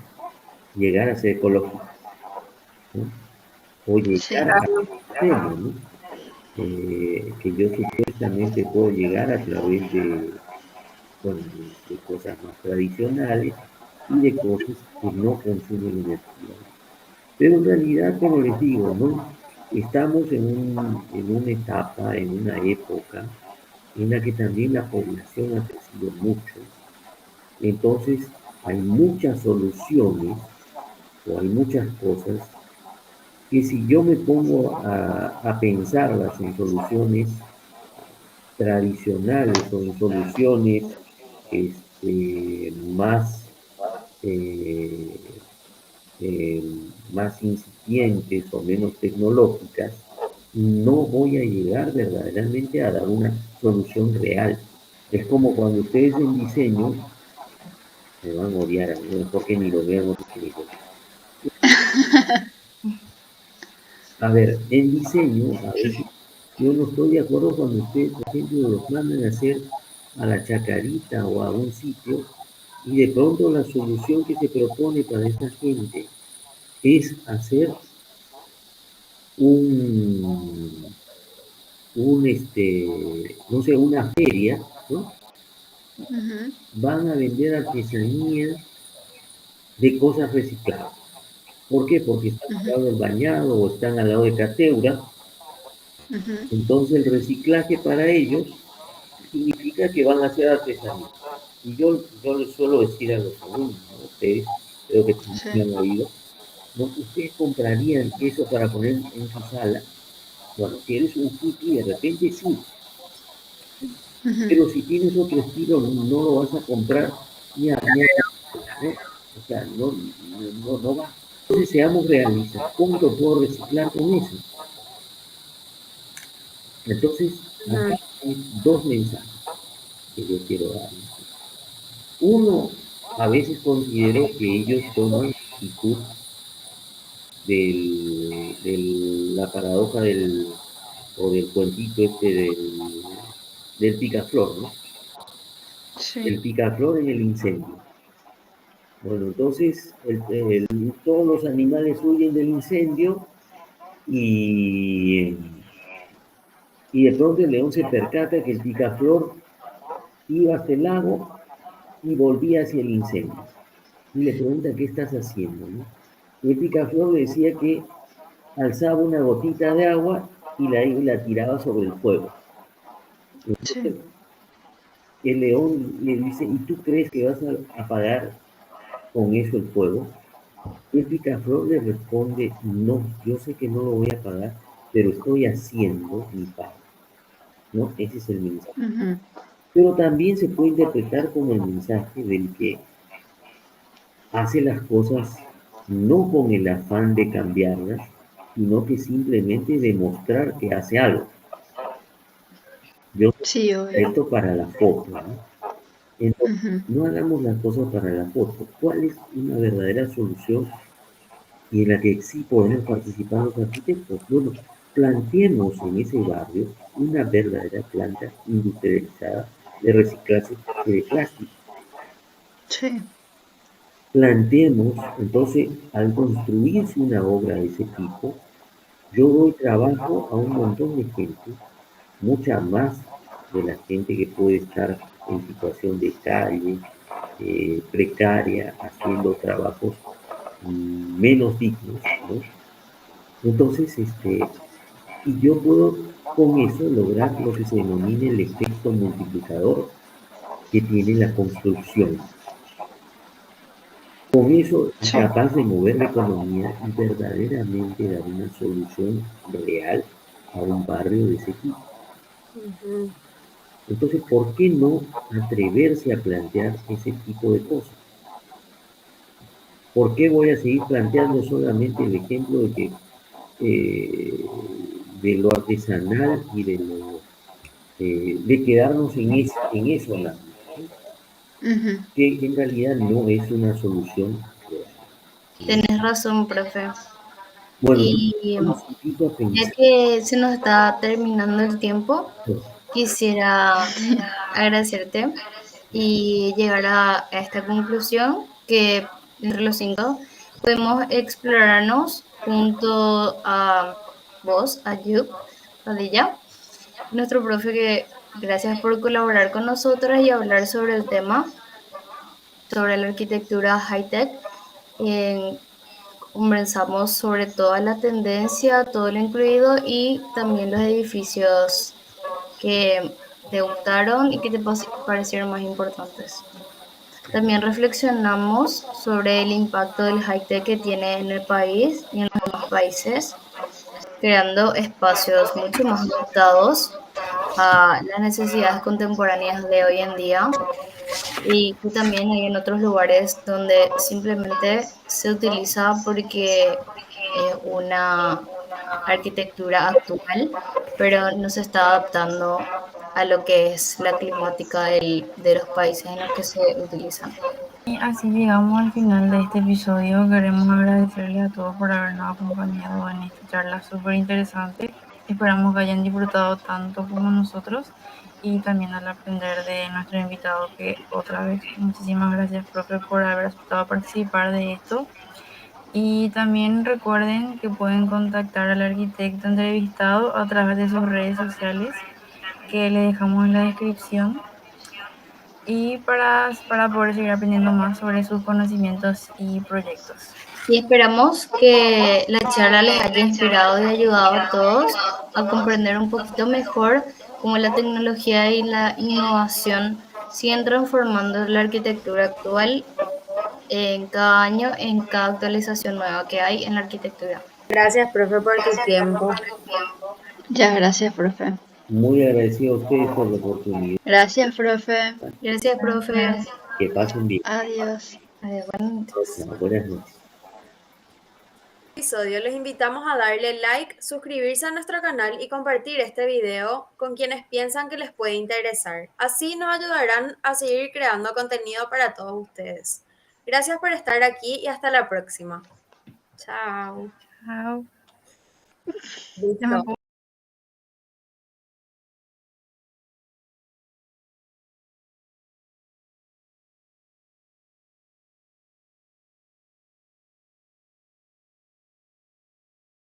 Llegar a ser ecológico, ¿no? O Sí. llegar a extremo, ¿no? Que yo supuestamente puedo llegar a través bueno, de cosas más tradicionales y de cosas que no consumen energía. Pero en realidad, como les digo, ¿no? Estamos en una etapa, en una época en la que también la población ha crecido mucho. Entonces, hay muchas soluciones o hay muchas cosas que si yo me pongo a pensarlas en soluciones tradicionales o en soluciones más, eh, eh, más incipientes o menos tecnológicas, no voy a llegar verdaderamente a dar una solución real. Es como cuando ustedes en diseño Me van a odiar a mí, mejor que ni lo vean otros chicos. A ver, en diseño, a veces yo no estoy de acuerdo cuando ustedes, por ejemplo, los mandan a hacer a la Chacarita o a un sitio y de pronto la solución que se propone para esa gente es hacer un, no sé, una feria, ¿no? Ujú, Van a vender artesanías de cosas recicladas. ¿Por qué? Porque están al ujú, lado del bañado o están al lado de Cateura. ujú. Entonces el reciclaje para ellos significa que van a hacer artesanía. Y yo les suelo decir a los alumnos, ¿no? Ustedes, creo que Sí. también han oído, ¿no? Ustedes comprarían eso para poner en su sala. Bueno, si eres un hippie, de repente sí, Ujú. pero si tienes otro estilo, no lo vas a comprar ni a ¿no? O sea, no va. Entonces seamos realistas, ¿cómo lo puedo reciclar con eso? Entonces, acá hay dos mensajes que yo quiero dar. Uno, a veces considero que ellos toman actitud la paradoja o del cuentito del picaflor, ¿no? Sí. El picaflor en el incendio. Bueno, entonces todos los animales huyen del incendio y, y de pronto el león se percata que el picaflor iba hasta el lago y volvía hacia el incendio. Y le pregunta, ¿qué estás haciendo? ¿No? Y el picaflor le decía que alzaba una gotita de agua y la tiraba sobre el fuego. Sí. Entonces el león le dice, ¿y tú crees que vas a apagar con eso el fuego? Y el picaflor le responde, no, yo sé que no lo voy a apagar, pero estoy haciendo mi parte, ¿no? Ese es el mensaje. Ujú. Pero también se puede interpretar como el mensaje del que hace las cosas no con el afán de cambiarlas, sino que simplemente demostrar que hace algo. Yo Sí, obvio. esto para la foto, ¿no? Entonces, Ujú. no hagamos las cosas para la foto. ¿Cuál es una verdadera solución y en la que sí podemos participar los arquitectos? Bueno, planteemos en ese barrio una verdadera planta industrializada de reciclaje de plástico. Sí. Planteemos, entonces, al construirse una obra de ese tipo, yo doy trabajo a un montón de gente, mucha más de la gente que puede estar en situación de calle, precaria, haciendo trabajos menos dignos, ¿no? Entonces, y yo puedo con eso lograr lo que se denomina el efecto multiplicador que tiene la construcción. Con eso es Sí. capaz de mover la economía y verdaderamente dar una solución real a un barrio de ese tipo. Entonces, ¿por qué no atreverse a plantear ese tipo de cosas? ¿Por qué voy a seguir planteando solamente el ejemplo de lo artesanal y de quedarnos en eso nada más, ¿sí? Ujú. Que en realidad no es una solución real, ¿no? Tenés razón, profe. Bueno, yo Y los invito a ya pensar. que se nos está terminando el tiempo, Pues, quisiera agradecerte y llegar a esta conclusión que entre los cinco podemos explorarnos junto a vos, a Ayub Padilla, nuestro profe que gracias por colaborar con nosotras y hablar sobre el tema, sobre la arquitectura high-tech. Conversamos sobre toda la tendencia, todo lo incluido y también los edificios que te gustaron y que te parecieron más importantes. También reflexionamos sobre el impacto del high-tech que tiene en el país y en los demás países, creando espacios mucho más adaptados a las necesidades contemporáneas de hoy en día y que también hay en otros lugares donde simplemente se utiliza porque es una arquitectura actual, pero no se está adaptando a lo que es la climática de los países en los que se utilizan. Y así llegamos al final de este episodio. Queremos agradecerles a todos por habernos acompañado en esta charla súper interesante. Esperamos que hayan disfrutado tanto como nosotros y también al aprender de nuestro invitado, que otra vez muchísimas gracias, profe, por haber aceptado participar de esto. Y también recuerden que pueden contactar al arquitecto entrevistado a través de sus redes sociales, que le dejamos en la descripción, y para poder seguir aprendiendo más sobre sus conocimientos y proyectos. Y esperamos que la charla les haya inspirado y ayudado a todos a comprender un poquito mejor cómo la tecnología y la innovación siguen transformando la arquitectura actual en cada año, en cada actualización nueva que hay en la arquitectura. Gracias, profe, por tu tiempo. Muchas gracias, profe. Muy agradecido a ustedes por la oportunidad. Gracias, profe. Gracias, profe. Que pasen bien. Adiós. Adiós, buenas noches. Buenas noches. Episodio, les invitamos a darle like, suscribirse a nuestro canal y compartir este video con quienes piensan que les puede interesar. Así nos ayudarán a seguir creando contenido para todos ustedes. Gracias por estar aquí y hasta la próxima. Chao. Chao. Listo.